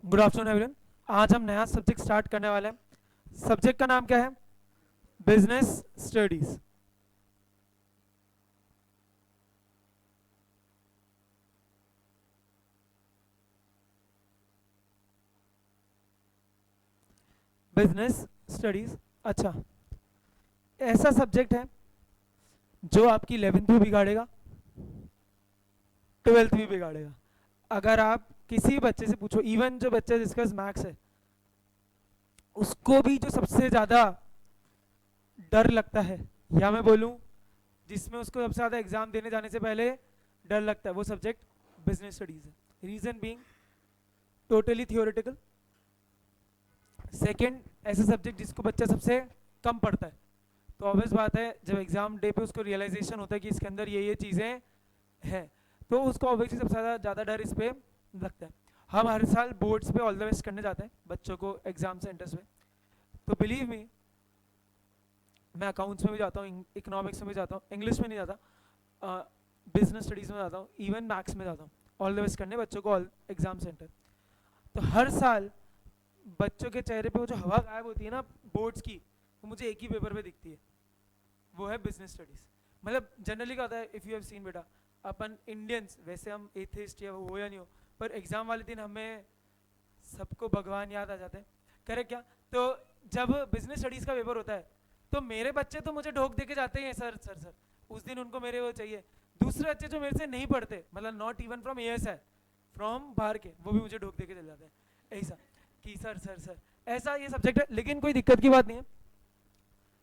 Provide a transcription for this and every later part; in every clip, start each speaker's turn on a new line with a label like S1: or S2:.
S1: Good afternoon everyone. आज हम नया सब्जेक्ट स्टार्ट करने वाले हैं। सब्जेक्ट का नाम क्या है? Business studies. Business studies. अच्छा, ऐसा सब्जेक्ट है जो आपकी 11th भी बिगाड़ेगा, 12th भी बिगाड़ेगा। अगर आप किसी बच्चे से पूछो, इवन जो बच्चा जिसका मैथ्स है, उसको भी जो सबसे ज़्यादा डर लगता है, या मैं बोलूँ जिसमें उसको सबसे ज़्यादा एग्जाम देने जाने से पहले डर लगता है, वो सब्जेक्ट बिजनेस स्टडीज है। Reason being totally theoretical. Second, ऐसा सब्जेक्ट जिसको बच्चा सबसे कम पढ़ता है, तो ऑब्वियस बात है जब एग्जाम डे पे उसको रियलाइजेशन होता है कि इसके अंदर ये चीज़ें हैं, तो उसको ऑब्वियसली सबसे ज़्यादा डर इस पे लगता है। हम हर साल बोर्ड्स पे ऑल द बेस्ट करने जाते हैं बच्चों को एग्जाम सेंटर्स में। तो बिलीव मी, मैं अकाउंट्स में भी जाता हूँ, इकोनॉमिक्स में भी जाता हूँ, इंग्लिश में नहीं जाता, बिजनेस स्टडीज़ में जाता हूँ, इवन मैथ्स में जाता हूँ ऑल द बेस्ट करने बच्चों को एग्जाम सेंटर। तो हर साल बच्चों के चेहरे पे वो जो हवा गायब होती है ना बोर्ड्स की, वो मुझे एक ही पेपर पे दिखती है, वो है बिजनेस स्टडीज। मतलब जनरली क्या होता है, इफ़ यू हैव सीन बेटा, अपन इंडियंस वैसे हम एथिस्ट या हो या नहीं हो, पर एग्जाम वाले दिन हमें सबको भगवान याद आ जाते हैं। करेक्ट क्या? तो जब बिजनेस स्टडीज का पेपर होता है, तो मेरे बच्चे तो मुझे ढोक दे के जाते हैं, सर सर सर, उस दिन उनको मेरे वो चाहिए। दूसरे बच्चे जो मेरे से नहीं पढ़ते, मतलब नॉट इवन फ्रॉम एएस है, फ्रॉम बाहर के, वो भी मुझे ढोक दे के चले जाते हैं ऐसा कि सर सर सर, ऐसा ये सब्जेक्ट है। लेकिन कोई दिक्कत की बात नहीं है,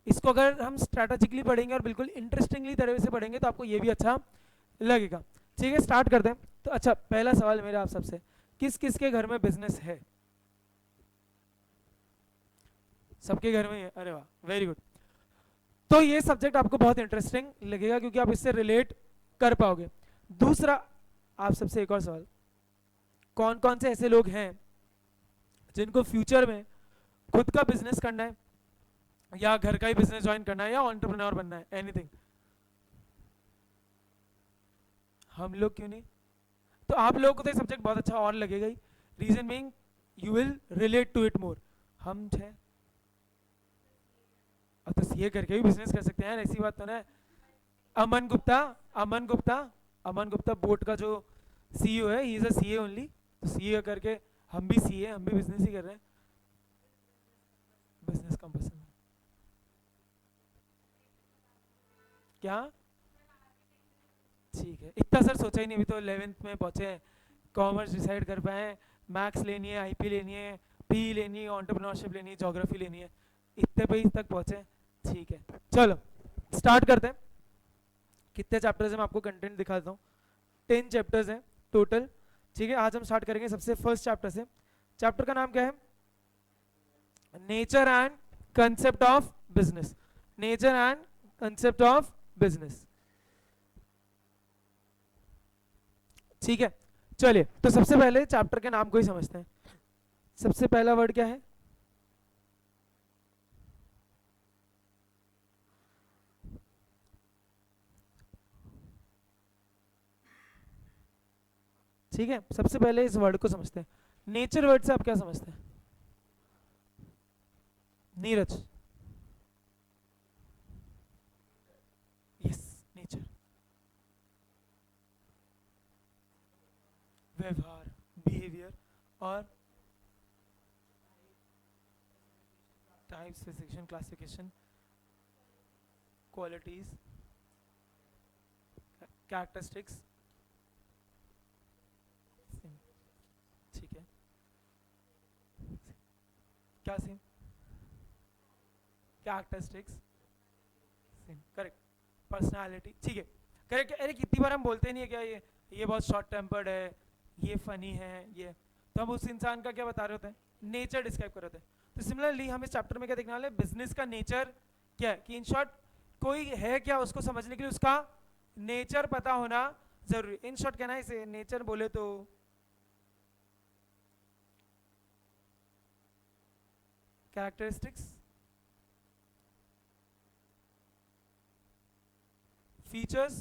S1: इसको अगर हम स्ट्रैटेजिकली पढ़ेंगे और बिल्कुल इंटरेस्टिंगली तरह से पढ़ेंगे तो आपको ये भी अच्छा लगेगा। ठीक है, स्टार्ट करते हैं। तो अच्छा, पहला सवाल मेरा आप सबसे, किस किस के घर में बिजनेस है? सबके घर में ही है? अरे वाह, वेरी गुड। तो ये सब्जेक्ट आपको बहुत इंटरेस्टिंग लगेगा क्योंकि आप इससे रिलेट कर पाओगे। दूसरा, आप सबसे एक और सवाल, कौन कौन से ऐसे लोग हैं जिनको फ्यूचर में खुद का बिजनेस करना है, या घर का ही बिजनेस ज्वाइन करना है, या एंटरप्रेन्योर बनना है, एनीथिंग? हम लोग क्यों नहीं? तो आप लोगों को तो ये सब्जेक्ट बहुत अच्छा और लगेगा ही। Reason being you will relate to it more. हम थे, अब तो सीए करके भी बिजनेस कर सकते हैं, ऐसी बात तो ना है। अमन गुप्ता, अमन गुप्ता, अमन गुप्ता बोट का जो सीईओ है, he is a CA only. तो सीए करके हम भी सीए, हम भी बिजनेस ही कर रहे हैं। बिजनेस कम पसंद है क्या? ठीक है, इतना सर सोचा ही नहीं, अभी तो 11th में पहुंचे हैं, कॉमर्स डिसाइड कर पाए हैं, मैथ्स लेनी है, आईपी लेनी है, पी लेनी है, ऑन्टरप्रनोरशिप लेनी है, ज्योग्राफी लेनी है, इतने पे ही तक पहुंचे हैं। ठीक है, चलो स्टार्ट करते हैं। कितने चैप्टर्स हैं मैं आपको कंटेंट दिखा देता हूँ। 10 चैप्टर्स हैं टोटल। ठीक है, आज हम स्टार्ट करेंगे सबसे फर्स्ट चैप्टर से। चैप्टर का नाम क्या है? Nature and concept of business. Nature and concept of business. ठीक है, चलिए तो सबसे पहले चैप्टर के नाम को ही समझते हैं। सबसे पहला वर्ड क्या है? ठीक है, सबसे पहले इस वर्ड को समझते हैं। नेचर वर्ड से आप क्या समझते हैं? नीरज? यस, नेचर, व्यवहार, बिहेवियर, और type, specification, classification, qualities, characteristics. ठीक है, क्या same? Characteristics same, correct. Personality, ठीक है, करेक्ट। अरे कितनी बार हम बोलते नहीं है क्या, ये बहुत शॉर्ट टेम्पर्ड है, ये फनी है, ये, तो हम उस इंसान का क्या बता रहे होते हैं? नेचर डिस्क्राइब कर रहे होते हैं। तो सिमिलरली हम इस चैप्टर में क्या देखने वाले हैं? बिजनेस का नेचर क्या है, कि इन शॉर्ट कोई है क्या, उसको समझने के लिए उसका नेचर पता होना जरूरी। इन शॉर्ट कहना है इसे, नेचर बोले तो कैरेक्टरिस्टिक्स, फीचर्स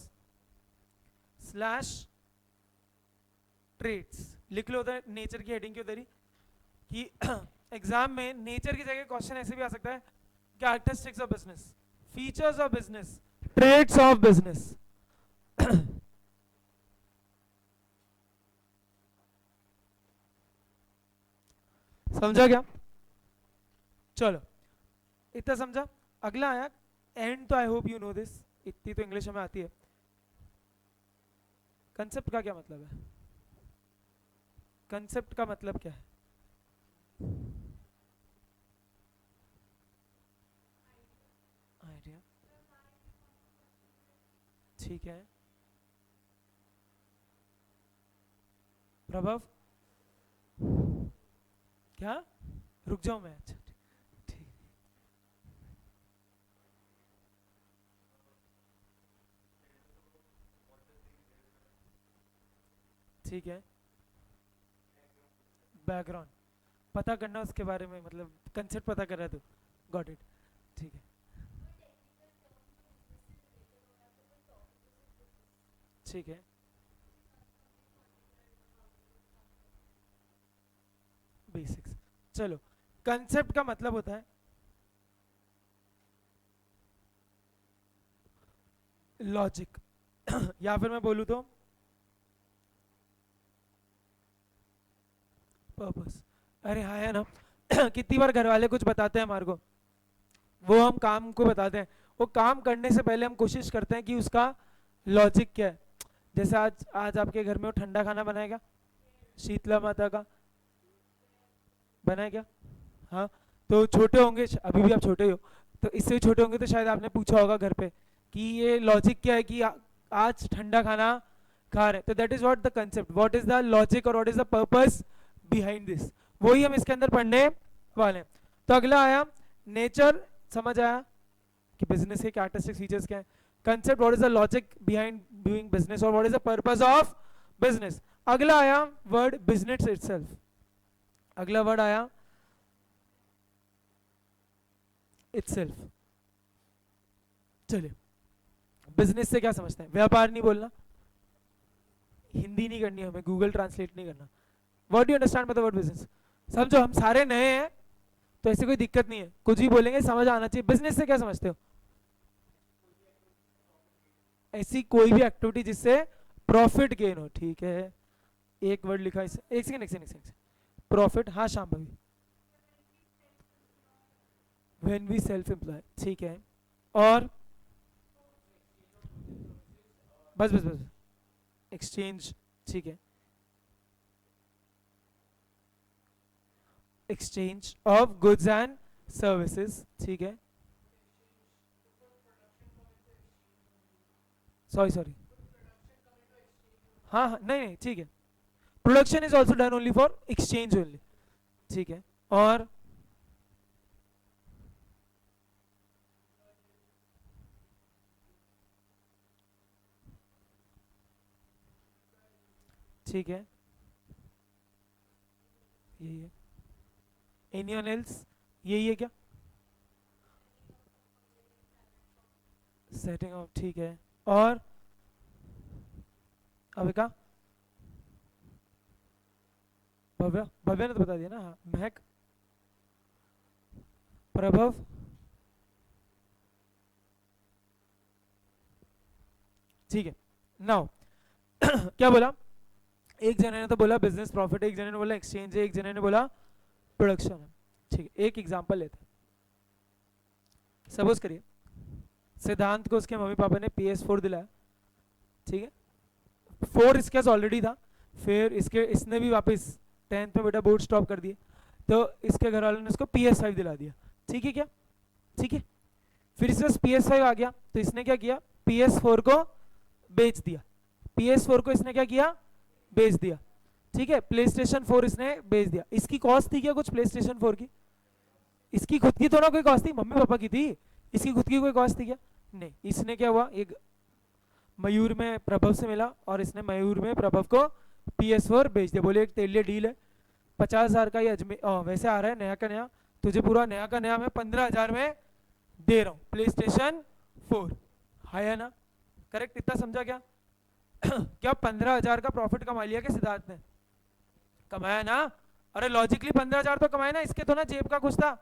S1: स्लैश ट्रेड्स। लिख लो उधर नेचर की हेडिंग के उधर ही, कि एग्जाम में नेचर की जगह क्वेश्चन ऐसे भी आ सकता है, characteristics of business, features of business, trades of business. समझा क्या? चलो इतना समझा। अगला आया एंड, तो I hope you know this, इतनी तो इंग्लिश में आती है। कंसेप्ट का क्या मतलब है? कंसेप्ट का मतलब क्या है? आइडिया, ठीक है। प्रभव, क्या? रुक जाओ मैं, अच्छा ठीक। ठीक है, बैकग्राउंड पता करना उसके बारे में, मतलब कंसेप्ट पता कर रहा है तू। गॉट इट, ठीक है। ठीक है, बेसिक्स। चलो, कंसेप्ट का मतलब होता है लॉजिक या फिर मैं बोलूँ तो पर्पस। अरे हाँ है ना कितनी बार घर वाले कुछ बताते हैं हमारे को, वो हम काम को बताते हैं, वो काम करने से पहले हम कोशिश करते हैं कि उसका लॉजिक क्या है। जैसे आज आज आपके घर में वो ठंडा खाना बनाएगा, शीतला माता का बनाएगा। हाँ, तो छोटे होंगे, अभी भी आप छोटे हो, तो इससे भी छोटे होंगे तो शायद आपने पूछा होगा घर पे कि ये लॉजिक क्या है कि आज ठंडा खाना खा रहे हैं। तो that is what the concept, what is the logic और what is the purpose behind this, वही हम इसके अंदर पढ़ने वाले हैं। तो अगला आया नेचर, समझ आया कि बिजनेस के कैरेक्टरिस्टिक फीचर्स क्या है। Concept, what is the logic behind doing business और what is the purpose of business. अगला आया वर्ड बिजनेस इटसेल्फ, अगला वर्ड आया इटसेल्फ। चलिए, बिजनेस से क्या समझते हैं? व्यापार नहीं बोलना, हिंदी नहीं करनी हमें, गूगल ट्रांसलेट नहीं करना। What do understand by the word business? समझो, हम सारे नए हैं तो ऐसी कोई दिक्कत नहीं है, कुछ भी बोलेंगे समझ आना चाहिए। बिजनेस से क्या समझते हो? ऐसी कोई भी एक्टिविटी जिससे प्रॉफिट गेन हो, ठीक है। एक वर्ड लिखा इस, एक सेकंड एक सेकंड एक सेकंड, प्रॉफिट, हाँ शाम भाभी, व्हेन वी सेल्फ एम्प्लॉय, ठीक है। और बस बस बस, एक्सचेंज, ठीक है, exchange of goods and services, ठीक है। सॉरी सॉरी, हाँ हाँ नहीं नहीं ठीक है, production is also done only for exchange only, ठीक है। और ठीक है, यही है। एनीवन एल्स, यही है क्या? सेटिंग ऑफ, ठीक है। और अविका, भव्या, भव्या ने तो बता दिया ना, हाँ। महक, प्रभव, ठीक है। नाउ क्या बोला? एक जने ने तो बोला बिजनेस प्रॉफिट, एक जने ने बोला एक्सचेंज है, एक जने ने बोला प्रोडक्शन है, ठीक है। एक एग्जांपल लेते हैं, सपोज करिए सिद्धांत को उसके मम्मी पापा ने PS4 दिलाया, ठीक है। 4 इसके पास ऑलरेडी था, फिर इसके इसने भी वापस 10th में बेटा बोर्ड स्टॉप कर दिए, तो इसके घर वालों ने इसको PS5 दिला दिया, ठीक है क्या? ठीक है। फिर इसके पास PS5 आ गया, तो इसने क्या किया? PS4 को बेच दिया, PS4 को इसने क्या किया? बेच दिया, ठीक है। प्ले स्टेशन 4 इसने बेच दिया। इसकी कॉस्ट थी क्या कुछ प्ले स्टेशन 4 की? इसकी खुद की तो ना कोई कॉस्ट थी, मम्मी पापा की थी। इसकी खुद की कोई कॉस्ट थी क्या? नहीं। इसने क्या हुआ, एक मयूर में प्रभव से मिला और इसने मयूर में प्रभव को PS4 बेच दिया। बोले एक तेरे लिए डील है, 50,000 का ये वैसे आ रहा है नया का नया, तुझे पूरा नया का नया मैं 15,000 में दे रहा हूँ प्ले स्टेशन 4, है ना? करेक्ट, इतना समझा क्या? क्या 15,000 का प्रॉफिट कमा लिया क्या सिद्धार्थ ने? कमाया ना? अरे लॉजिकली 15,000 तो कमाए ना, इसके तो ना जेब का कुछ था,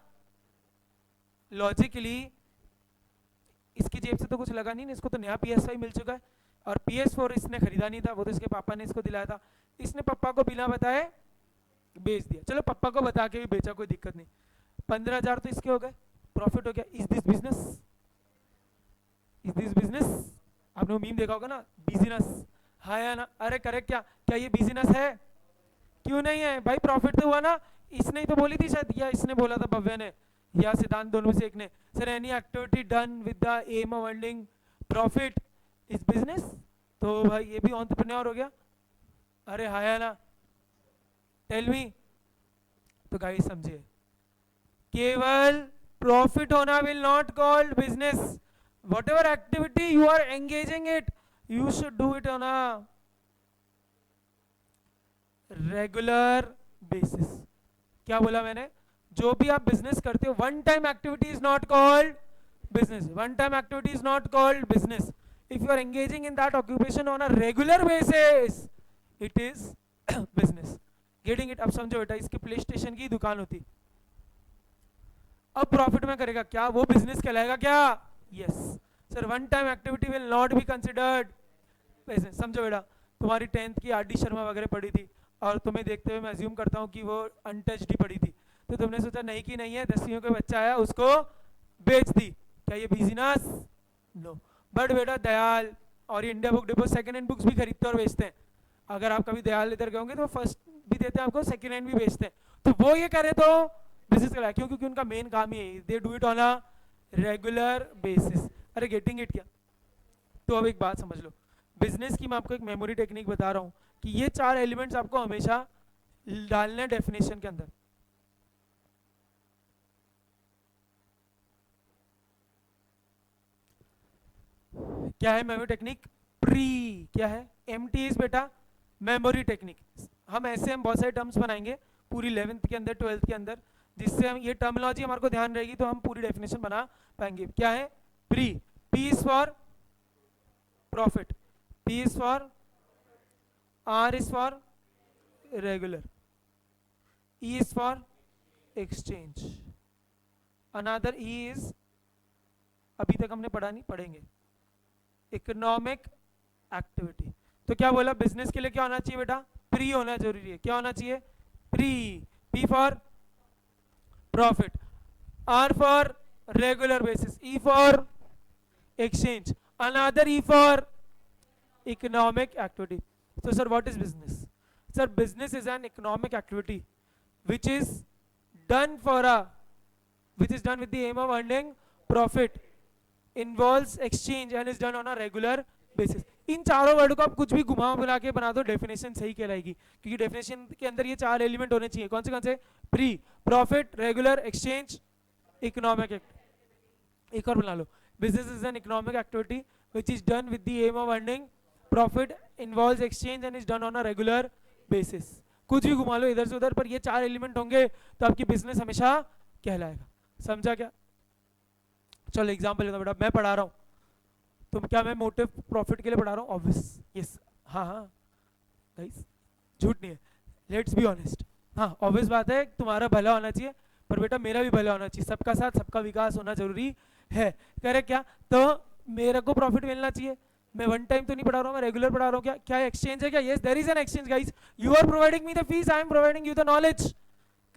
S1: लॉजिकली इसकी जेब से तो कुछ लगा नहीं ना, इसको तो नया PS5 मिल चुका है, और PS4 इसने खरीदा नहीं था, वो तो इसके पापा ने इसको दिलाया था, इसने पापा को बिना बताए बेच दिया, चलो पापा को बता के भी बेचा, कोई दिक्कत नहीं, 15,000 तो इसके हो गए, प्रॉफिट हो गया। Is this business? Is this business? आपने वो मीम देखा होगा ना, बिजनेस, हाँ या ना? अरे करेक्ट, क्या क्या ये बिजनेस है? क्यों नहीं है भाई, प्रॉफिट तो हुआ ना, इसने ही तो बोली थी शायद, या इसने बोला था भव्य ने, या सिद्धांत, दोनों में से एक ने, sir any activity done with the aim of earning profit is business, तो भाई ये भी एंटरप्रेन्योर हो गया। अरे हाँ या ना? Tell me. तो गाइस समझिए, केवल प्रॉफिट होना will not called business, whatever activity you are engaging it, you should do it on a regular basis. क्या बोला मैंने? जो भी आप बिजनेस करते हो, one time activity is not called business, one time activity is not called business, if you are engaging in that occupation on a regular basis it is business, getting it? अब समझो बेटा, इसकी play station की दुकान होती, अब profit में करेगा क्या, वो बिजनेस कहलाएगा क्या? Yes sir, one time activity will not be considered business. समझो बेटा, तुम्हारी 10th की RD शर्मा वगैरह पढ़ी थी, और तुम्हें देखते हुए मैं अज्यूम करता हूँ कि वो अनटच्ड ही पढ़ी थी, तो तुमने सोचा नहीं कि नहीं है, 10वीं का बच्चा आया उसको बेच दी, क्या ये बिजनेस? नो। बट बेटा दयाल और India book depot second hand books भी खरीदते और बेचते हैं, अगर आप कभी दयाल इधर गए होंगे तो फर्स्ट भी देते हैं आपको, सेकंड हैंड भी बेचते हैं, तो वो ये करे तो बिजनेस कराए, क्यों? क्योंकि उनका मेन काम ही है, they do it on a regular basis. अरे गेटिंग इट क्या? तो अब एक बात समझ लो, बिजनेस की मैं आपको एक मेमोरी टेक्निक बता रहा हूँ कि ये 4 एलिमेंट्स आपको हमेशा डालने डेफिनेशन के अंदर। क्या है मेमोरी टेक्निक? प्री, क्या है? MTs बेटा मेमोरी टेक्निक। हम बहुत सारे टर्म्स बनाएंगे पूरी 11th के अंदर 12th के अंदर, जिससे हम ये टर्मिनोलॉजी हमारे को ध्यान रहेगी तो हम पूरी डेफिनेशन बना पाएंगे। क्या है? Pre, P is for profit, P is for, R is for regular, E is for exchange, another E is, अभी तक हमने पढ़ा नहीं, पढ़ेंगे, इकोनॉमिक एक्टिविटी। तो क्या बोला, बिजनेस के लिए क्या होना चाहिए बेटा? प्री होना जरूरी है। क्या होना चाहिए? Pre. P for profit, R for regular basis, E for exchange, another E for economic activity. So sir, what is business? Sir, business is an economic activity which is done with the aim of earning profit, involves exchange and is done on a regular basis। इन चारों word को आप कुछ भी घुमा फिरा के बना दो, डेफिनेशन सही कहलाएगी, क्योंकि डेफिनेशन के अंदर ये 4 एलिमेंट होने चाहिए। कौन से? Pre, profit, regular, exchange, economic act. एक और बना लो, business is an economic activity which is done with the aim of earning profit, involves exchange and is done on a regular basis. कुछ भी घुमा लो इधर से उधर, पर ये 4 एलिमेंट होंगे तो आपकी बिजनेस हमेशा कहलाएगा। समझा क्या? चलो एग्जाम्पल लेता बेटा, मैं पढ़ा रहा हूँ, तो क्या मैं मोटिव प्रॉफिट के लिए पढ़ा रहा हूँ? ऑब्वियस, यस, हाँ हाँ गाइस, झूठ नहीं है, लेट्स बी ऑनेस्ट, हाँ ऑब्वियस बात है, तुम्हारा भला होना चाहिए, पर बेटा मेरा भी भला होना चाहिए, सबका साथ सबका विकास होना जरूरी है। करेक्ट क्या? तो मेरे को प्रॉफिट मिलना चाहिए, मैं वन टाइम तो नहीं पढ़ा रहा हूँ, मैं रेगुलर पढ़ा रहा हूँ। क्या क्या एक्सचेंज है क्या? Yes, there is an exchange guys, you are providing me the fees, I am providing you the knowledge.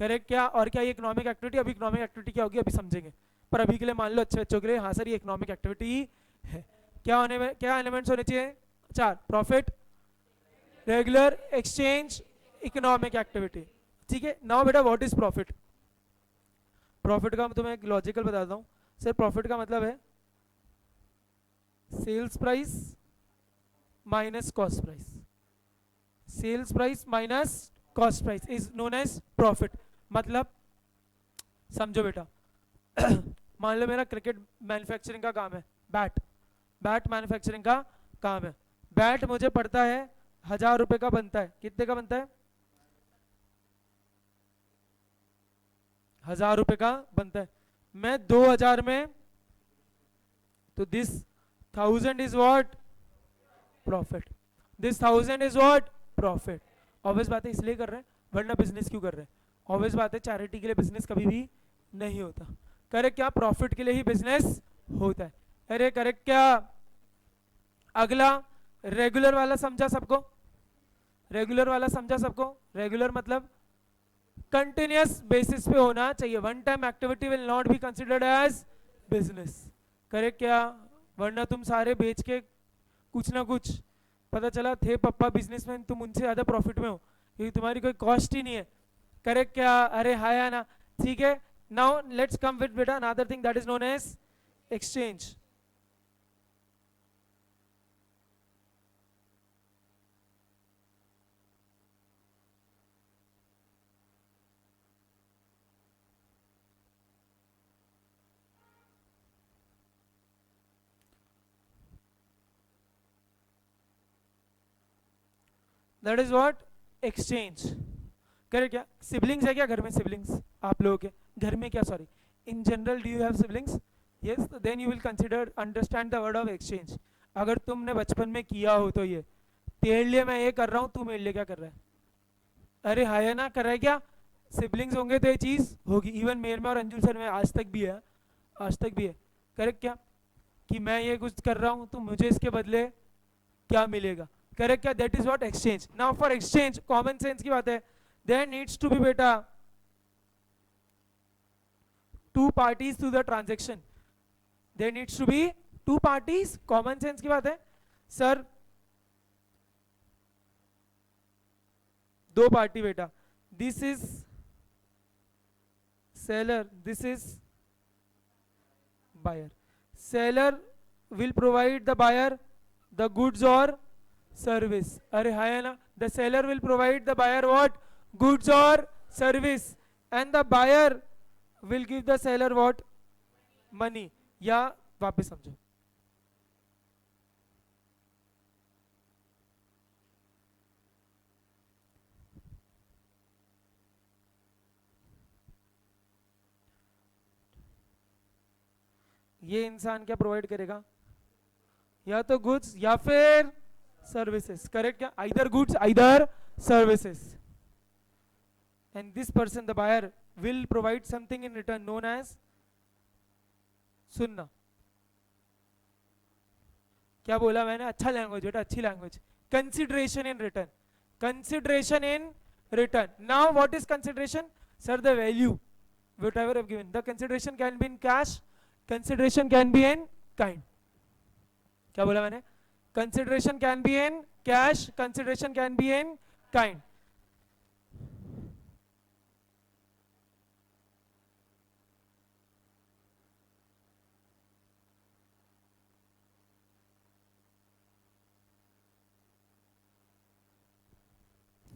S1: Correct क्या? और क्या ये इकोनॉमिक एक्टिविटी? अभी इकोनॉमिक एक्टिविटी क्या होगी अभी समझेंगे, पर अभी के लिए मान लो अच्छे बच्चों के लिए, हाँ सर ये इकोनॉमिक एक्टिविटी है। क्या होने में, क्या एलिमेंट्स होने चाहिए? 4, profit, regular, exchange, economic activity. ठीक है, नाउ बेटा व्हाट इज प्रॉफिट? प्रॉफिट का मैं तुम्हें एक लॉजिकल बताता हूँ सर। प्रॉफिट का मतलब है sales price minus cost price, sales price minus cost price is known as profit. मतलब समझो बेटा, मान लो मेरा क्रिकेट मैन्युफैक्चरिंग का काम है, बैट मैन्युफैक्चरिंग का काम है, बैट मुझे पड़ता है 1000 रुपए का बनता है। कितने का बनता है? 1000 रुपए का बनता है, मैं 2000 में, तो this 1000 is what? Profit. This 1000 is what? Profit. Obvious बात है, इसलिए कर रहे हैं, वरना बिजनेस क्यों कर रहे हैं? ऑब्वियस बात है चैरिटी के लिए बिजनेस कभी भी नहीं होता। करेक्ट क्या? प्रॉफिट के लिए ही बिजनेस होता है। अरे करेक्ट क्या? अगला रेगुलर वाला समझा सबको? रेगुलर वाला समझा सबको? रेगुलर मतलब कंटिन्यूअस बेसिस पे होना चाहिए। One time activity will not be considered as business. Correct क्या? वरना तुम सारे बेच के कुछ ना कुछ, पता चला थे पप्पा बिजनेसमैन, तुम उनसे ज्यादा प्रॉफिट में हो क्योंकि तुम्हारी कोई कॉस्ट ही नहीं है। करेक्ट क्या? अरे हाँ या ना? ठीक है। नाउ लेट्स कम विद बेटा another thing that is known as exchange. That is what? Exchange. Correct क्या? सिबलिंग्स है क्या घर में? सिबलिंग्स आप लोगों के घर में क्या, sorry in general do you have siblings? Yes, then you will consider understand the word of exchange. अगर तुमने बचपन में किया हो तो ये तेरे लिए मैं ये कर रहा हूँ, तू मेरे लिए क्या कर रहा है? अरे हाँ या ना? कर रहा है क्या? सिबलिंग्स होंगे तो ये चीज होगी। इवन मेरे में और अंजुल सर में आज तक भी है, आज तक भी है। करेक्ट क्या? कि मैं ये कुछ कर रहा हूँ तो मुझे इसके बदले क्या मिलेगा? करेक्ट क्या? That is what exchange. Now for exchange common sense की बात है, देयर नीड्स टू बी बेटा two parties to the transaction. There needs to be two parties. Common sense की बात है सर, दो पार्टी बेटा। This is seller, this is buyer. Seller will provide the buyer the goods और service. अरे हाँ है ना? The seller will provide the buyer what? Goods और service. And the buyer will give the seller what? Money. या वापस समझो, ये इंसान क्या प्रोवाइड करेगा? या तो गुड्स या फिर सर्विसेज। करेक्ट क्या? Either goods either services. And this person the buyer will provide something in return known as, सुनना क्या बोला मैंने? अच्छा लैंग्वेज बेटा, अच्छी language. Consideration in return. Consideration in return. Now what is consideration? Sir the value whatever I've given. The consideration can be in cash, consideration can be in kind. क्या बोला मैंने? Consideration can be in cash, consideration can be in kind.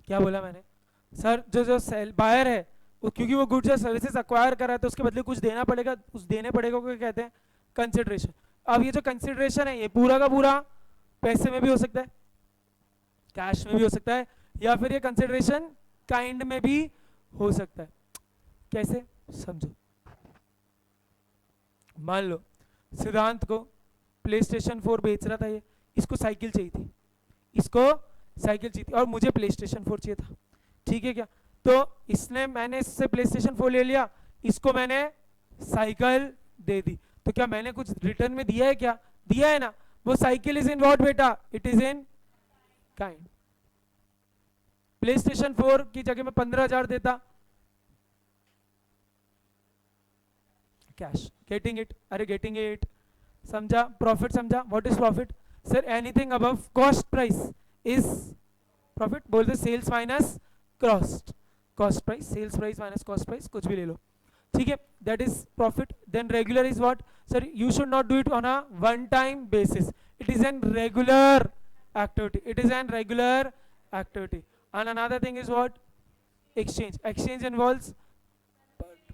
S1: क्या बोला मैंने? Sir जो जो cell buyer है वो, क्योंकि वो गुड्स या सर्विसेज अक्वायर कर रहा है तो उसके बदले कुछ देना पड़ेगा, उस देने पड़ेगा को कहते हैं कंसिडरेशन। अब ये जो कंसिडरेशन है ये पूरा का पूरा पैसे में भी हो सकता है, कैश में भी हो सकता है, या फिर ये कंसिडरेशन काइंड में भी हो सकता है। कैसे? समझो। मान लो सिद्धांत को प्ले स्टेशन 4 बेच रहा था ये, इसको साइकिल चाहिए थी, इसको साइकिल चाहिए थी और मुझे प्ले स्टेशन 4 चाहिए था। ठीक है क्या? तो इसने, मैंने इससे प्ले स्टेशन 4 ले लिया, इसको मैंने साइकिल दे दी, तो क्या मैंने कुछ रिटर्न में दिया है? क्या दिया है ना? वो साइकिल इज इन व्हाट बेटा? It is in kind. PlayStation 4 की जगह में 15,000 देता, कैश। Getting it? अरे गेटिंग इट समझा? प्रॉफिट समझा? What is profit? Sir anything above cost price is profit. बोलते sales minus cost, cost price, sales price minus cost price, कुछ भी ले लो। ठीक है, that is profit. Then regular is what? Sir you should not do it on a one time basis, it is an regular activity, it is an regular activity. And another thing is what? Exchange. Exchange involves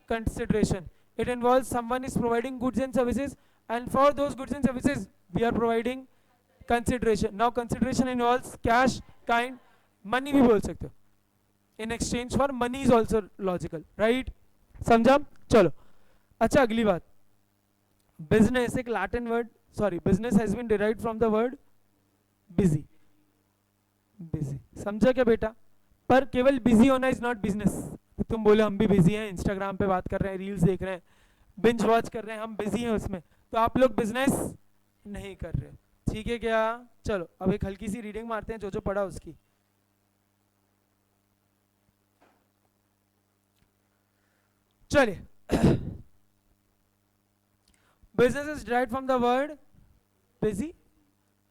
S1: consideration. It involves someone is providing goods and services, and for those goods and services we are providing consideration. Now consideration involves cash, kind, money भी बोल सकते हो। In exchange for money is also logical, right? समझा? चलो अच्छा अगली बात, business एक Latin word, sorry, business has been derived from the word busy. Busy समझा क्या बेटा? पर केवल बिजी होना इज नॉट बिजनेस, तो तुम बोले हम भी बिजी हैं, इंस्टाग्राम पे बात कर रहे हैं, रील्स देख रहे हैं, बिंज वॉच कर रहे हैं, हम बिजी हैं उसमें, तो आप लोग बिजनेस नहीं कर रहे हो। ठीक है क्या? चलो अब एक हल्की सी रीडिंग मारते हैं जो जो पढ़ा उसकी। चलिए business is derived from the word busy,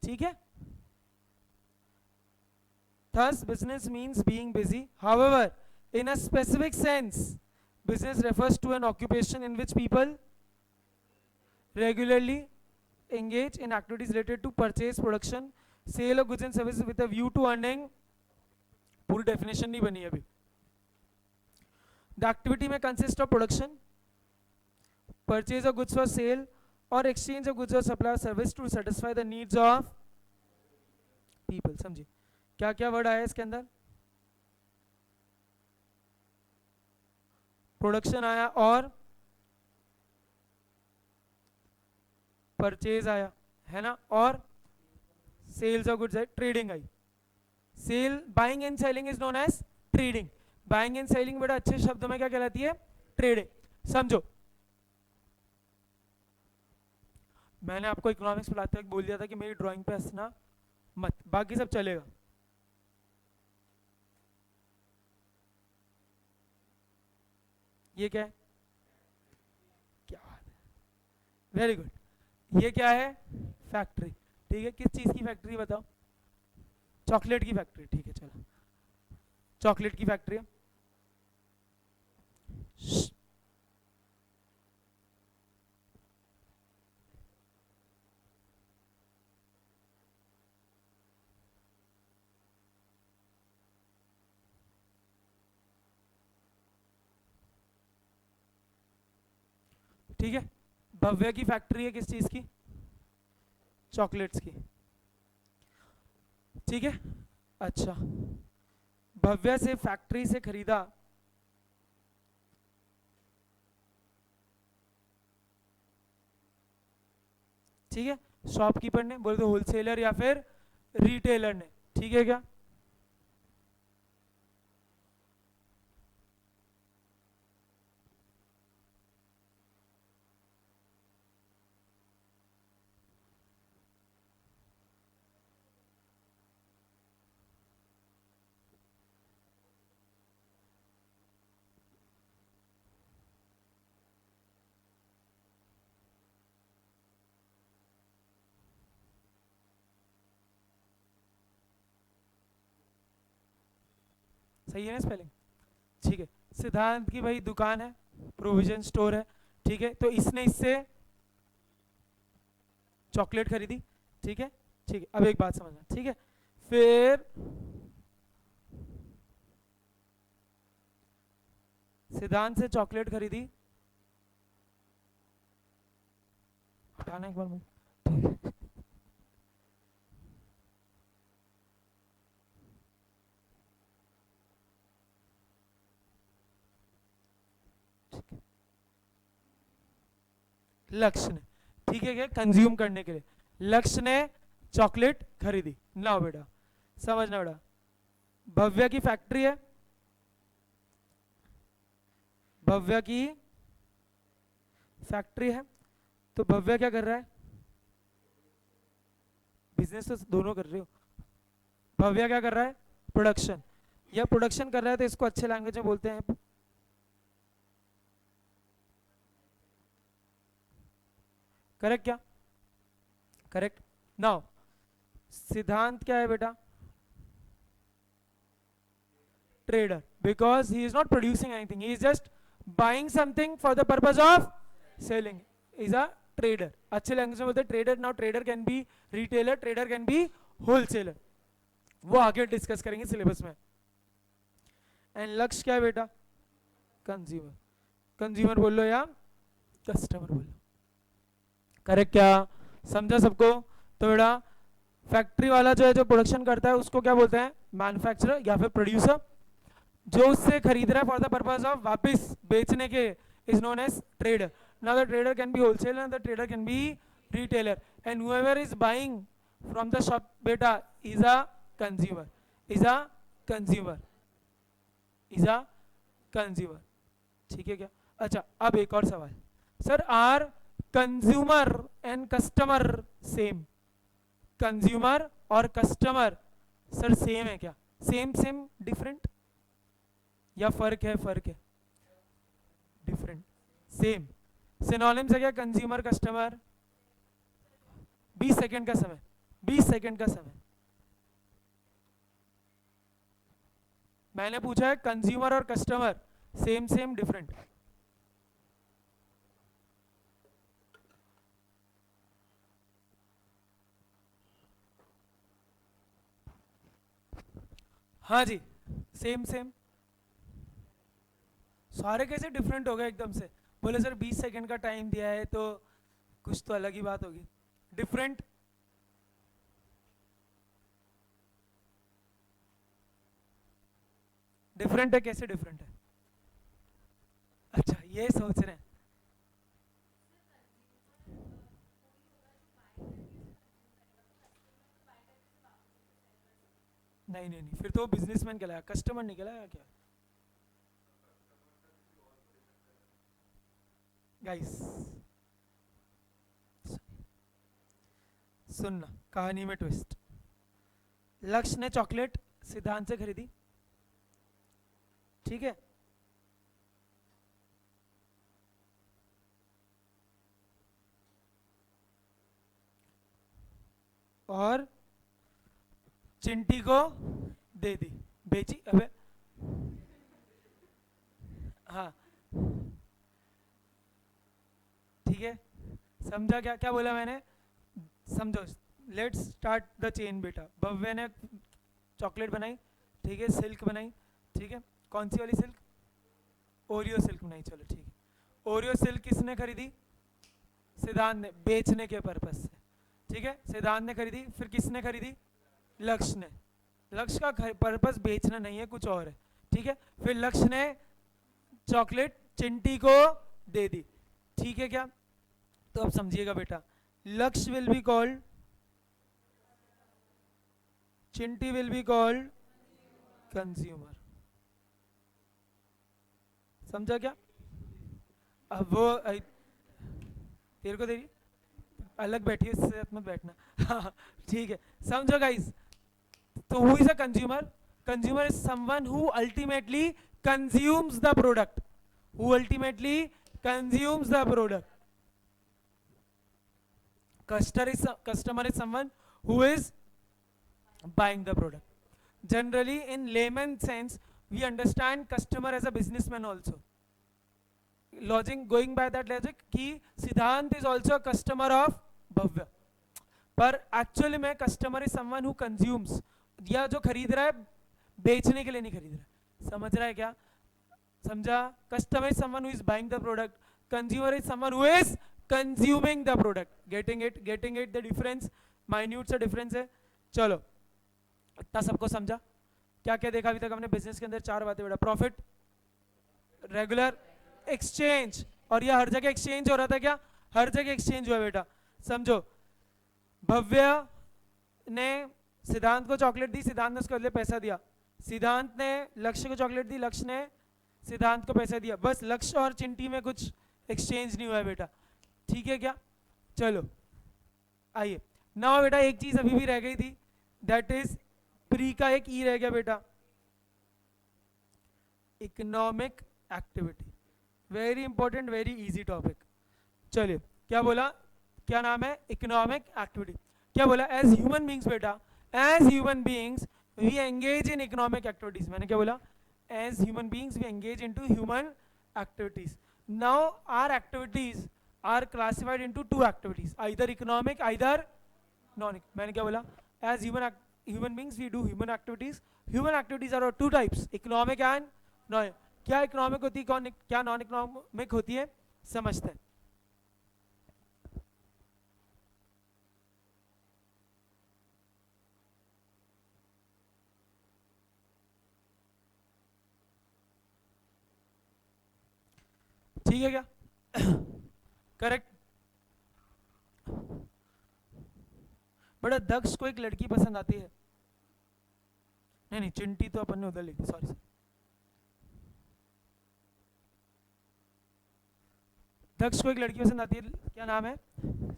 S1: ठीक है। Thus, business means being busy. However, in a specific sense, business refers to an occupation in which people regularly engage in activities related to purchase, production, sale of goods and services with a view to earning. पूरी definition नहीं बनी अभी। The activity may consist of production, purchase of goods for sale, or exchange of goods or supply of service to satisfy the needs of people. समझिए क्या क्या word आया इसके अंदर? प्रोडक्शन आया और परचेज आया, है ना, और सेल्स ऑफ गुड्स, ट्रेडिंग आई। Sale, buying and selling is known as trading. Buying and selling बड़ा अच्छे शब्दों में क्या कहलाती है? ट्रेडिंग। समझो, मैंने आपको इकोनॉमिक्स पढ़ाते वक्त बोल दिया था कि मेरी ड्राइंग पे हंसना मत, बाकी सब चलेगा। ये क्या है? क्या बात है, वेरी गुड। ये क्या है? फैक्ट्री। ठीक है, किस चीज की फैक्ट्री बताओ? चॉकलेट की फैक्ट्री। ठीक है चलो, चॉकलेट की फैक्ट्री है। ठीक है, भव्य की फैक्ट्री है किस चीज की? चॉकलेट्स की। ठीक है, अच्छा, भव्य से फैक्ट्री से खरीदा, ठीक है, शॉपकीपर ने, बोले तो होलसेलर या फिर रिटेलर ने। ठीक है क्या? सही है ना स्पेलिंग? ठीक है, सिद्धांत की भाई दुकान है, प्रोविजन स्टोर है। ठीक है, तो इसने इससे चॉकलेट खरीदी। ठीक है, ठीक है, अब एक बात समझना। ठीक है, फिर सिद्धांत से चॉकलेट खरीदी, हटाना एक बार मुझे। ठीक है, लक्ष्य ने, ठीक है क्या, कंज्यूम करने के लिए लक्ष्य ने चॉकलेट खरीदी। ना बेटा, समझना बेटा, भव्य की फैक्ट्री है, भव्य की फैक्ट्री है, तो भव्य क्या कर रहा है? बिजनेस तो दोनों कर रहे हो। भव्य क्या कर रहा है? प्रोडक्शन। या प्रोडक्शन कर रहा है तो इसको अच्छे लैंग्वेज में बोलते हैं, करेक्ट क्या? करेक्ट। नाउ सिद्धांत क्या है बेटा? Trader, because he is not producing anything, he is just buying something for the purpose of selling, is a trader. अच्छे लैंग्वेज में बोलते हैं trader. Now trader can B retailer, trader can be wholesaler, वो आगे discuss करेंगे syllabus में। And लक्ष्य क्या है बेटा? कंज्यूमर। कंज्यूमर बोल लो या कस्टमर बोल लो, करेक्ट क्या? समझा सबको? तो बेटा फैक्ट्री वाला जो है, जो प्रोडक्शन करता है, उसको क्या बोलते हैं? मैन्युफैक्चरर या फिर प्रोड्यूसर। जो उससे खरीद रहा है फॉर द पर्पज ऑफ वापस बेचने के is known as trader. Now the trader can be wholesaler and the trader can be retailer, and whoever is buying from the shop beta is a consumer, is a consumer, is a consumer, ठीक है क्या? अच्छा, अब एक और सवाल, sir are consumer and customer same? Consumer और customer sir same है क्या? सेम सेम डिफरेंट, या फर्क है? फर्क है, डिफरेंट, सेम। सिनोनिम्स है क्या कंज्यूमर कस्टमर? 20 सेकंड का समय, 20 सेकंड का समय। मैंने पूछा है कंज्यूमर और कस्टमर सेम सेम डिफरेंट? हाँ जी, सेम सेम। सारे कैसे डिफरेंट हो गए एकदम से? बोले सर 20 सेकंड का टाइम दिया है तो कुछ तो अलग ही बात होगी। डिफरेंट, डिफरेंट है, कैसे डिफरेंट है? अच्छा, ये सोच रहे हैं। नहीं नहीं नहीं, फिर तो बिजनेसमैन कहलाया, कस्टमर नहीं कहलाया क्या? गाइस सुनना, कहानी में ट्विस्ट। लक्ष्य ने चॉकलेट सिद्धांत से खरीदी, ठीक है? और चिंटी को दे दी, बेची, अबे हाँ, ठीक है। समझा क्या क्या बोला मैंने? समझो, लेट्स स्टार्ट द चेन बेटा। भव्य ने चॉकलेट बनाई, ठीक है, सिल्क बनाई, ठीक है, कौन सी वाली सिल्क? ओरियो सिल्क बनाई, चलो ठीक है। ओरियो सिल्क किसने खरीदी? सिद्धांत ने, बेचने के पर्पस से, ठीक है। सिद्धांत ने खरीदी, फिर किसने खरीदी? लक्ष्य ने। लक्ष्य का पर्पस बेचना नहीं है, कुछ और है, ठीक है। फिर लक्ष्य ने चॉकलेट चिंटी को दे दी, ठीक है क्या? तो अब समझिएगा बेटा, Lakshya will be called, Chinti will be called consumer. समझा क्या? अब वो तेरे को दे रही, अलग बैठी है, इससे साथ मत बैठना। हाँ, ठीक है, समझो गाइस। तो who is a consumer? Consumer is someone who ultimately consumes the product, who ultimately consumes the product. Customer is someone who is buying the product. Generally in layman sense we understand customer as a businessman also. Logic, going by that logic कि सिद्धांत is also a customer of भव्य, पर actually में customer is someone who consumes, या जो खरीद रहा है बेचने के लिए नहीं खरीद रहा है। समझ रहा है क्या? समझा? Customer is someone who is buying the product, consumer is someone who is consuming the product. Getting it? Getting it? The difference, minute सा डिफरेंस है। चलो, इतना सबको समझा? क्या क्या देखा अभी तक हमने बिजनेस के अंदर? 4 बातें बेटा, प्रॉफिट, रेगुलर, एक्सचेंज। और ये हर जगह एक्सचेंज हो रहा था क्या? हर जगह एक्सचेंज हुआ बेटा। समझो, भव्य ने सिद्धांत को चॉकलेट दी, सिद्धांत ने उसके बदले पैसा दिया। सिद्धांत ने लक्ष्य को चॉकलेट दी, लक्ष्य ने सिद्धांत को पैसा दिया। बस लक्ष्य और चिंटी में कुछ एक्सचेंज नहीं हुआ है बेटा, ठीक है क्या? चलो आइए, नाउ बेटा एक चीज अभी भी रह गई थी, दैट इज प्री का एक ई रह गया बेटा, economic activity. Very important, very easy topic. चलिए, क्या बोला? क्या नाम है? Economic activity. क्या बोला? एज ह्यूमन बींग्स बेटा, as human beings we engage in economic activities. मैंने क्या बोला? As human beings we engage in to human activities. Now are activities are classified into 2 activities, either economic either non. मैंने क्या बोला? As human beings we do human activities. Human activities are 2 types, economic and non. क्या economic होती है, कौन क्या non economic होती है, समझते हैं। ठीक है क्या? करेक्ट। बड़ा दक्ष को एक लड़की पसंद आती है, नहीं नहीं चिंटी तो अपन ने उधर लिखी, सॉरी। दक्ष को एक लड़की पसंद आती है, क्या नाम है,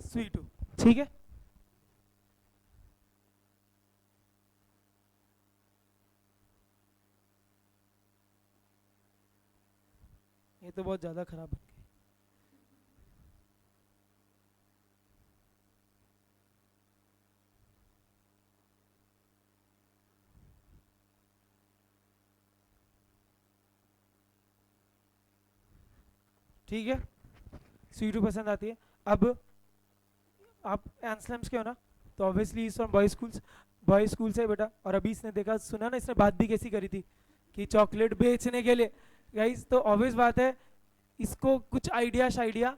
S1: स्वीटू, ठीक है। ये तो बहुत ज्यादा खराब बन गई। ठीक है, स्वीटू पसंद आती है। अब आप एंसलम्स के हो ना, तो obviously is from boys school से बेटा। और अभी इसने देखा सुना ना, इसने बात भी कैसी करी थी कि चॉकलेट बेचने के लिए, गाइस तो ऑब्वियस बात है इसको कुछ आइडिया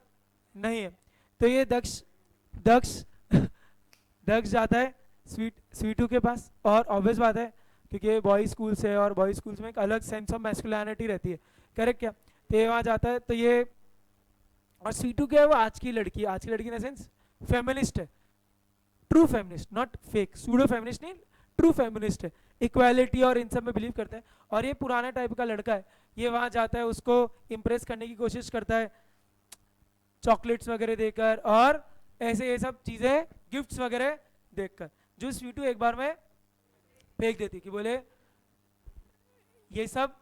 S1: नहीं है। तो ये दक्ष दक्ष दक्ष जाता है स्वीटू के पास, और ऑब्वियस बात है क्योंकि बॉयज स्कूल से, और बॉयज स्कूल्स में एक अलग सेंस ऑफ मैस्कुलिनिटी रहती है, करेक्ट क्या। तो ये वहाँ जाता है, तो ये, और स्वीटू क्या है, वो आज की लड़की इन द सेंस फेमिनिस्ट है, true feminist, not fake pseudo feminist नहीं, ट्रू फेमिनिस्ट है, इक्वालिटी और इन सब में बिलीव करता है। और ये पुराने टाइप का लड़का है, ये वहां जाता है, उसको इम्प्रेस करने की कोशिश करता है चॉकलेट्स वगैरह देकर, और ऐसे ये सब चीजें गिफ्ट्स वगैरह देकर, जो स्वीटू एक बार में फेंक देती कि बोले ये सब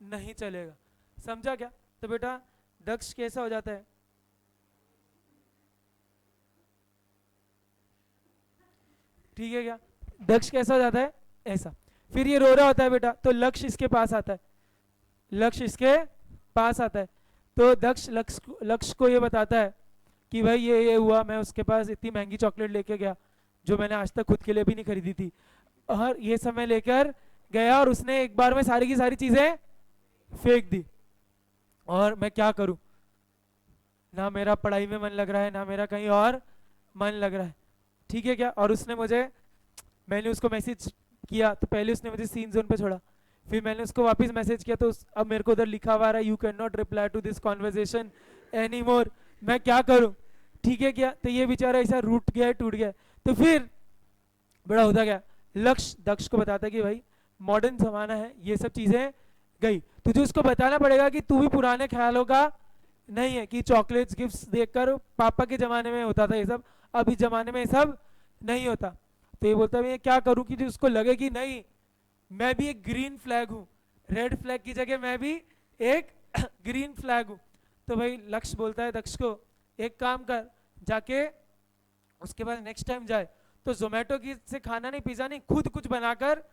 S1: नहीं चलेगा, समझा क्या। तो बेटा दक्ष कैसा हो जाता है, ठीक है क्या, दक्ष कैसा हो जाता है ऐसा। फिर ये रो रहा होता है बेटा, तो लक्ष्य इसके पास आता है, लक्ष्य इसके पास आता है। तो दक्ष लक्ष्य को ये बताता है कि भाई ये हुआ, मैं उसके पास इतनी महंगी चॉकलेट लेके गया जो मैंने आज तक खुद के लिए भी नहीं खरीदी थी, और ये सब मैं लेकर गया, और उसने एक बार में सारी की सारी चीजें फेंक दी, और मैं क्या करूं, ना मेरा पढ़ाई में मन लग रहा है, ना मेरा कहीं और मन लग रहा है, ठीक है क्या। और उसने मुझे, मैंने उसको मैसेज किया तो पहले उसने मुझे सीन जोन पे छोड़ा, फिर मैंने उसको वापस मैसेज किया तो अब मेरे को उधर लिखा हुआ रहा, you can not reply to this conversation any more, मैं क्या करूं, ठीक है क्या। तो ये बेचारा ऐसा रूठ गया, टूट गया। तो फिर बड़ा होता गया, लक्ष्य दक्ष को बताता है कि भाई मॉडर्न जमाना है, ये सब चीजें गई, तुझे उसको बताना पड़ेगा कि तू भी पुराने ख्यालों का नहीं है, कि चॉकलेट्स गिफ्ट्स देखकर पापा के जमाने में होता था ये सब, अभी जमाने में ये सब नहीं होता। तो ये बोलता है मैं क्या करूं कि उसको लगे कि नहीं मैं भी एक ग्रीन फ्लैग हूं, रेड फ्लैग की जगह मैं भी एक ग्रीन फ्लैग हूं। तो भाई लक्ष्य बोलता है दक्ष को, एक काम कर, जाके उसके बाद नेक्स्ट टाइम जाए तो जोमेटो की से खाना नहीं, पिज्जा नहीं, खुद कुछ बनाकर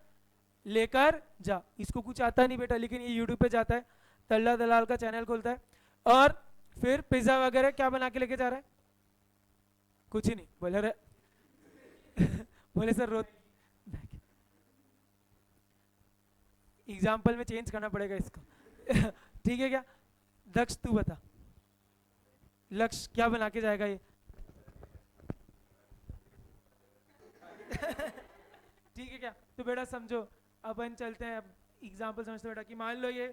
S1: लेकर जा। इसको कुछ आता नहीं बेटा, लेकिन ये यूट्यूब पे जाता है, तल्ला दलाल का चैनल खोलता है, और फिर पिज्जा वगैरह क्या बना के लेके जा रहा है, कुछ ही नहीं, बोले बोले सर रोज एग्जाम्पल में चेंज करना पड़ेगा इसको ठीक है क्या। दक्ष तू बता, लक्ष्य क्या बना के जाएगा ये ठीक है क्या। तो बेटा समझो, अपन चलते हैं, अब एग्जाम्पल समझते बेटा कि मान लो ये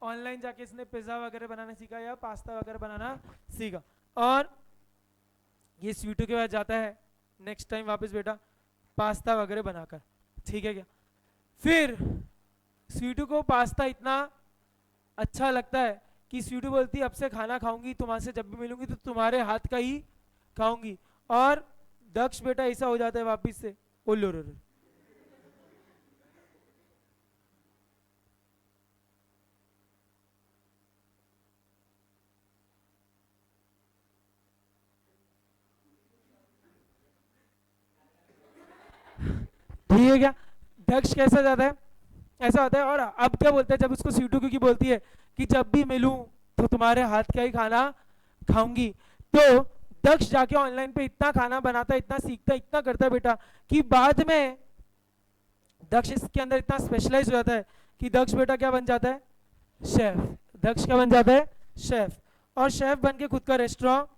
S1: ऑनलाइन जाके इसने पिज्जा वगैरह बनाना सीखा या पास्ता वगैरह बनाना सीखा, और ये स्वीटू के बाद जाता है नेक्स्ट टाइम वापस बेटा पास्ता वगैरह बनाकर, ठीक है क्या। फिर स्वीटू को पास्ता इतना अच्छा लगता है कि स्वीटू बोलती है अब से खाना खाऊंगी तुम्हारे से, जब भी मिलूंगी तो तुम्हारे हाथ का ही खाऊंगी, और दक्ष बेटा ऐसा हो जाता है वापिस से, ओ लो रो रो। ठीक है क्या, दक्ष कैसा जाता है ऐसा होता है। और अब क्या बोलता है जब उसको स्वीटू क्योंकि बोलती है कि जब भी मिलूं तो तुम्हारे हाथ का ही खाना खाऊंगी, तो दक्ष जाके ऑनलाइन पे इतना खाना बनाता है, इतना सीखता है, इतना करता है बेटा, कि बाद में दक्ष इसके अंदर इतना स्पेशलाइज हो जाता है कि दक्ष बेटा क्या बन जाता है, शेफ। दक्ष क्या बन जाता है, शेफ, और शेफ बन के खुद का रेस्टोरेंट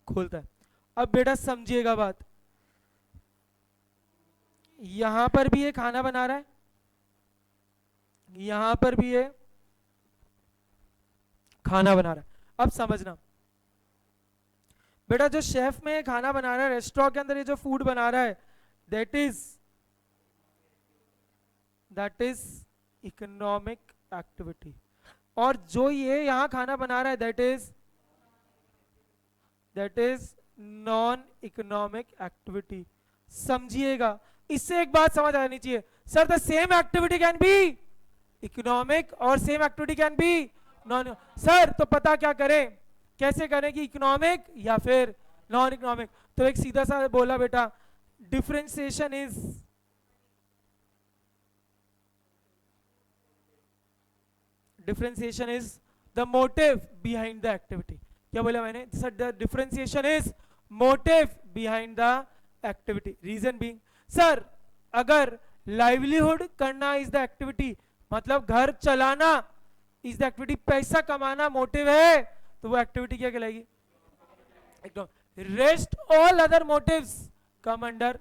S1: खोलता है। अब बेटा समझिएगा बात, यहां पर भी ये खाना बना रहा है, यहां पर भी ये खाना बना रहा है। अब समझना बेटा, जो शेफ में खाना बना रहा है, रेस्टोरेंट के अंदर ये जो फूड बना रहा है, दैट इज इकोनॉमिक एक्टिविटी, और जो ये यहां खाना बना रहा है that is that is non economic activity. समझिएगा, इससे एक बात समझ आनी चाहिए, sir the same activity can be economic और same activity can be non. Sir तो पता क्या करें, कैसे करें कि इकोनॉमिक या फिर नॉन इकोनॉमिक? तो एक सीधा सा बोला बेटा, differentiation is the motive behind the activity. क्या बोला मैंने sir? The differentiation is motive behind the activity. Reason being, sir अगर लाइवलीहुड करना इज द एक्टिविटी, मतलब घर चलाना इज द एक्टिविटी, पैसा कमाना मोटिव है, तो वो एक्टिविटी क्या कहलाएगी? एकदम। Rest all other motives come under.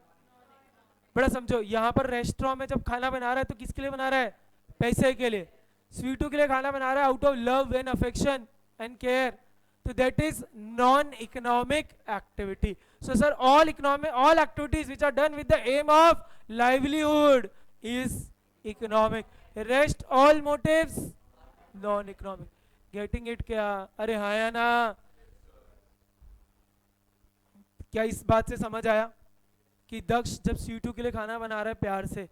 S1: बड़ा समझो, यहां पर रेस्टोरेंट में जब खाना बना रहा है तो किसके लिए बना रहा है? पैसे के लिए। स्वीटू के लिए खाना बना रहा है out of love and affection and care, तो that is non economic activity. So sir, all activities which are done with the aim of livelihood is economic. Rest all motives non-economic. Getting it क्या? अरे हाँ या ना? क्या इस बात से समझ आया कि दक्ष जब C2 के लिए खाना बना रहा है प्यार से,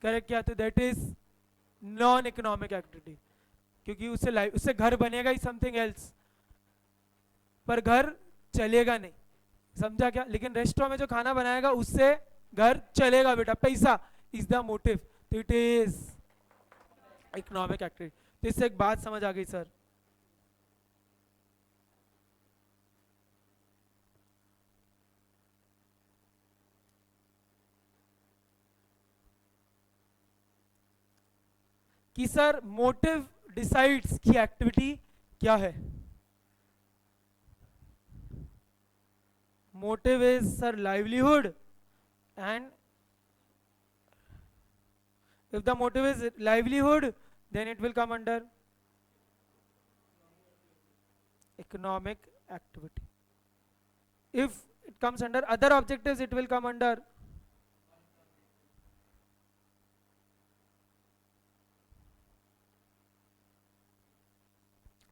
S1: करेक्ट क्या? तो that is non economic activity, क्योंकि उससे घर बनेगा ही समथिंग एल्स, पर घर चलेगा नहीं। समझा क्या? लेकिन रेस्टोरेंट में जो खाना बनाएगा उससे घर चलेगा बेटा, पैसा इज द मोटिव, तो इट इज इकोनॉमिक एक्टिविटी। तो इससे एक बात समझ आ गई सर, कि सर मोटिव डिसाइड्स की एक्टिविटी क्या है। Motive is sir livelihood, and if the motive is livelihood then it will come under economic activity. If it comes under other objectives it will come under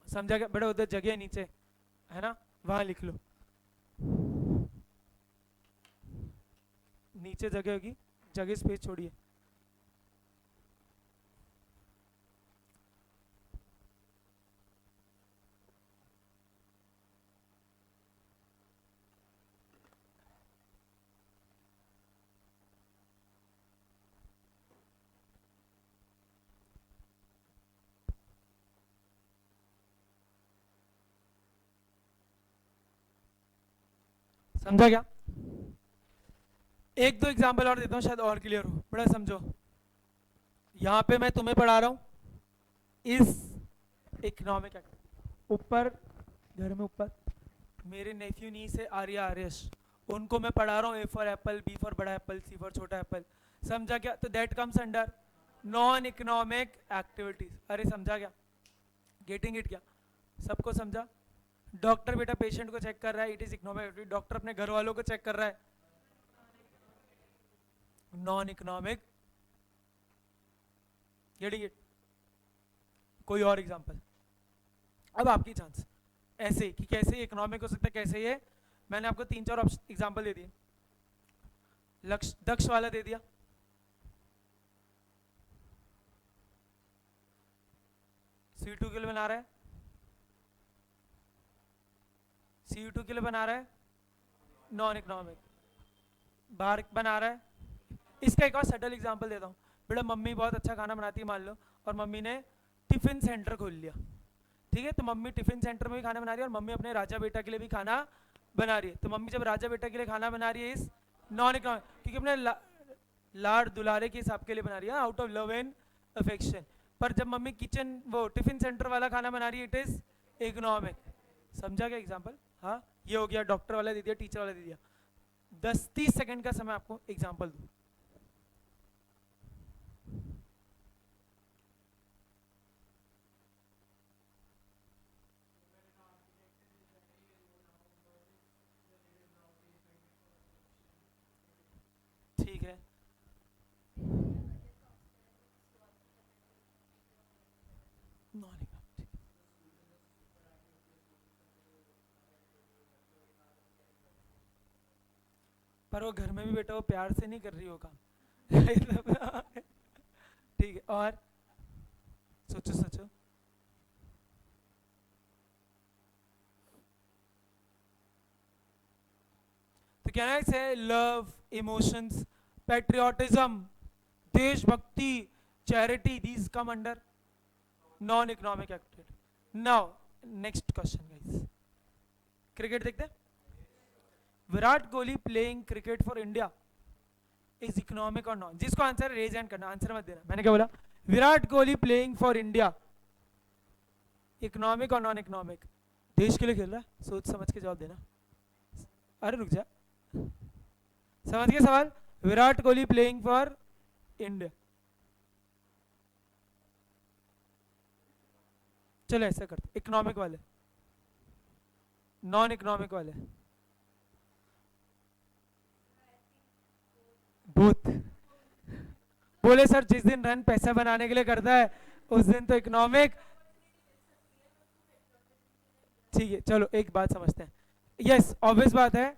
S1: समझा क्या? बड़ा उधर जगह नीचे है ना, वहां लिख लो, नीचे जगह होगी, जगह स्पेस छोड़िए। समझा क्या? एक दो एग्जांपल और देता हूं, शायद और क्लियर हो। बड़ा समझो, यहां पे मैं तुम्हें पढ़ा रहा हूं इस इकोनॉमिक एक्टिविटी, ऊपर घर में ऊपर मेरे नेफ्यू नी से आर्या आर्यश, उनको मैं पढ़ा रहा हूँ, A for apple, B for बड़ा एप्पल, सी फॉर छोटा एप्पल। समझा क्या? तो that comes under non economic activities. अरे समझा क्या? गेटिंग इट क्या? सबको समझा? डॉक्टर बेटा पेशेंट को चेक कर रहा है, it is economic activity. Doctor अपने घर वालों को चेक कर रहा है, नॉन इकोनॉमिक। Getting it? कोई और एग्जांपल? अब आपकी चांस ऐसे कि कैसे इकोनॉमिक हो सकता है, कैसे ये। मैंने आपको 3-4 एग्जांपल दे दिए। लक्ष्य दक्ष वाला दे दिया, C2 के लिए बना रहा है, C2 के लिए बना रहा है नॉन इकोनॉमिक, बाहर बना रहा है। इसका एक और सटल एग्जांपल देता हूँ बेटा, मम्मी बहुत अच्छा खाना बनाती है मान लो, और मम्मी ने टिफिन सेंटर खोल लिया, ठीक है? तो मम्मी टिफिन सेंटर में भी खाना बना रही है, और मम्मी अपने राजा बेटा के लिए भी खाना बना रही है। तो मम्मी जब राजा बेटा के लिए खाना बना रही है इस नॉन इकोनॉमिक, क्योंकि अपने लाड़ दुलारे के हिसाब के लिए बना रही है, out of love and affection. पर जब मम्मी किचन वो टिफिन सेंटर वाला खाना बना रही है, इट इज इकोनॉमिक। समझा क्या एग्जाम्पल? हाँ, ये हो गया, डॉक्टर वाला दे दिया, टीचर वाला दे दिया। 10-30 सेकंड का समय आपको एग्जाम्पल दूं। ठीक है, नॉन इकोनॉमिक। पर वो घर में भी बेटा वो प्यार से नहीं कर रही हो काम। ठीक है, और सोचो सोचो। तो क्या है से लव, इमोशंस, पैट्रियोटिज्म, देशभक्ति, charity, these come under non economic activity. Now next question guys, cricket देखते हैं। Virat Kohli playing cricket for India is economic और नॉन? जिसको आंसर रेज हैंड करना, आंसर मत देना। मैंने क्या बोला? Virat Kohli playing for India economic और नॉन इकोनॉमिक? देश के लिए खेल रहा है, सोच समझ के जवाब देना। अरे रुक जा, समझ गए सवाल? Virat Kohli playing for India, चलो ऐसा करते, इकोनॉमिक वाले, नॉन इकोनॉमिक वाले, बोथ। बोले सर जिस दिन रन पैसा बनाने के लिए करता है उस दिन तो इकोनॉमिक। ठीक है चलो एक बात समझते हैं। यस ऑब्वियस बात है,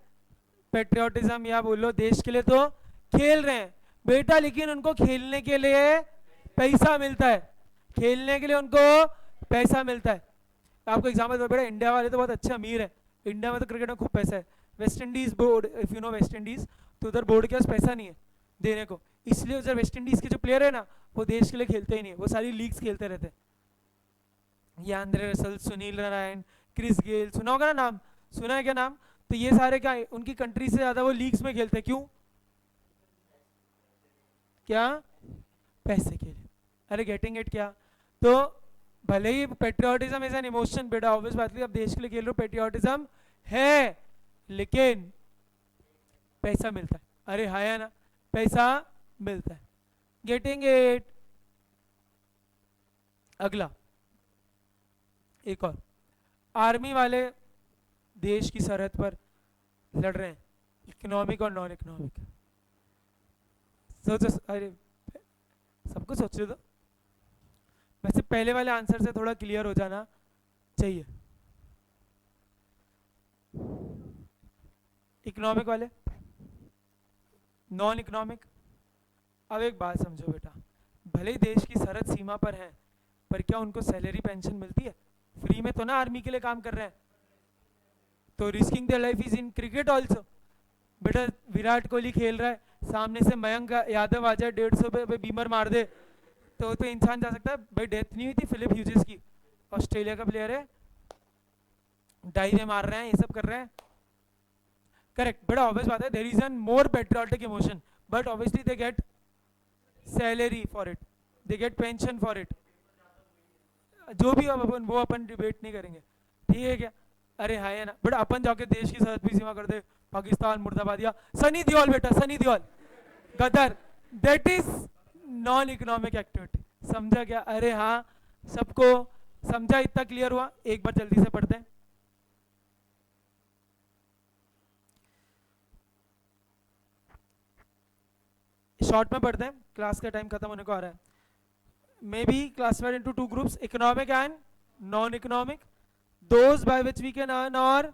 S1: पेट्रियोटिज्म या बोलो देश के लिए तो खेल रहे हैं बेटा, लेकिन उनको खेलने के लिए पैसा मिलता है, खेलने के लिए उनको पैसा मिलता है। आपको एग्जांपल दो बेटा, इंडिया वाले तो बहुत अच्छे अमीर है, इंडिया में तो क्रिकेट में खूब पैसा है। West Indies board, if you know West Indies, तो उधर बोर्ड के पास पैसा नहीं है देने को, इसलिए उधर वेस्ट इंडीज के जो प्लेयर है ना वो देश के लिए खेलते ही नहीं, वो सारी लीग्स खेलते रहते हैं। ये Andre Russell, Sunil Narine, Chris Gayle, सुना होगा ना नाम, सुना है क्या नाम? तो ये सारे क्या है, उनकी कंट्री से ज्यादा वो लीग्स में खेलते हैं, क्यों? क्या? पैसे के लिए। अरे गेटिंग इट क्या? तो भले ही पेट्रियोटिज्म इज एन इमोशन बेटा, ऑब्वियस बात है, अब देश के लिए खेल रहे हो, पेट्रियोटिज्म है, लेकिन पैसा मिलता है। अरे हाँ या ना, पैसा मिलता है, गेटिंग इट। अगला एक और, आर्मी वाले देश की सरहद पर लड़ रहे हैं, इकोनॉमिक और नॉन इकोनॉमिक? सोचो, अरे सबको सोचने दो, वैसे पहले वाले आंसर से थोड़ा क्लियर हो जाना चाहिए। इकोनॉमिक वाले, नॉन इकोनॉमिक? अब एक बात समझो बेटा, भले ही देश की सरहद सीमा पर है, पर क्या उनको सैलरी पेंशन मिलती है? फ्री में तो ना आर्मी के लिए काम कर रहे हैं, तो risking their life is in cricket also. बेटा विराट कोहली खेल रहा है, सामने से मयंक यादव आ जाए 150 पे बीमर मार दे, तो इंसान जा सकता है? भाई डेथ नहीं हुई थी फिलिप ह्यूजेस की, ऑस्ट्रेलिया का प्लेयर है, डाइवे मार रहे हैं, ये सब कर रहे हैं, करेक्ट बेटा, ऑब्वियस बात है, there is an more patriotic emotion, but obviously they get salary for it, they get pension for it, जो भी अपन वो अपन डिबेट नहीं करेंगे, ठीक है क्या? अरे हाँ है ना, बट अपन जाके देश की सरहद भी सीमा कर दे, पाकिस्तान मुर्दाबाद, या सनी देओल बेटा, Sunny Deol Gadar, that is non economic activity, समझा क्या? अरे हाँ, सबको समझा, इतना क्लियर हुआ? एक बार जल्दी से पढ़ते हैं। शॉर्ट में पढ़ते हैं, क्लास का टाइम खत्म होने को आ रहा है। May be classified into two groups, economic and non-economic. Those by which we can earn our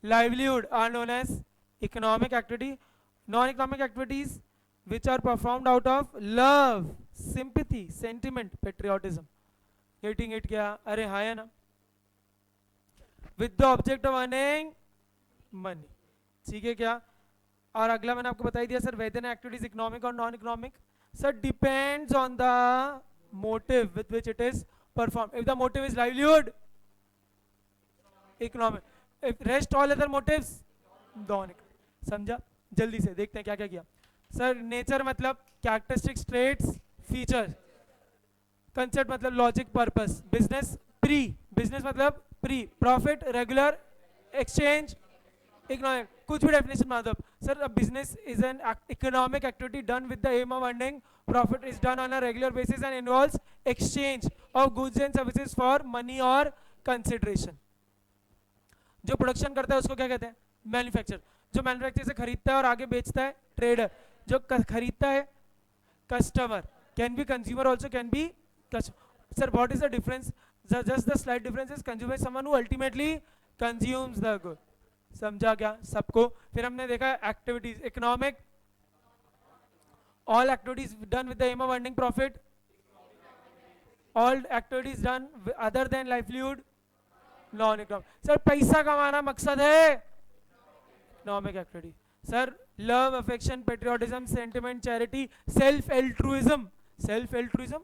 S1: livelihood are known as economic activity. Non-economic activities which are performed out of love, sympathy, sentiment, patriotism. Getting it क्या? अरे हाँ या ना? With the object of earning money. ठीक है क्या? और अगला मैंने आपको बता ही दिया sir, whether an activity is economic or non-economic. Sir, depends on the motive with which it is performed. If the motive is livelihood, economic. If rest all other motives, non-economic. समझा? जल्दी से देखते हैं क्या क्या किया। सर नेचर मतलब characteristics, traits, features. Concept मतलब logic, purpose. Business pre, business मतलब pre, profit, regular, exchange, economic. कुछ भी डेफिनेशन मान दो sir, a business is an economic activity done with the aim of earning profit, is done on a regular basis and involves exchange of goods and services for money और consideration. जो production करता है उसको क्या कहते हैं? Manufacture. जो manufacture से खरीदता है और आगे बेचता है, ट्रेडर। जो खरीदता है, customer. Can be consumer also, can be sir what is the difference? Just the slight difference is consumer is someone who ultimately consumes the good. समझा क्या सबको? फिर हमने देखा activities, economic, all activities done with the aim of earning profit, all activities done other than livelihood, non economic. Sir पैसा कमाना मकसद है, economic activity. Sir love, affection, patriotism, sentiment, charity, self altruism, self altruism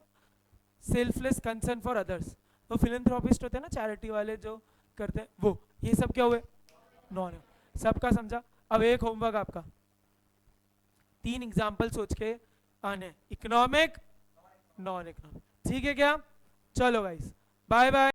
S1: selfless concern for others. वो philanthropist होते हैं ना, charity वाले जो करते हैं वो, ये सब क्या हुए? नॉन। सबका समझा? अब एक होमवर्क आपका, 3 एग्जाम्पल सोच के आने, इकोनॉमिक, नॉन इकोनॉमिक, ठीक है क्या? चलो गाइस, बाय बाय।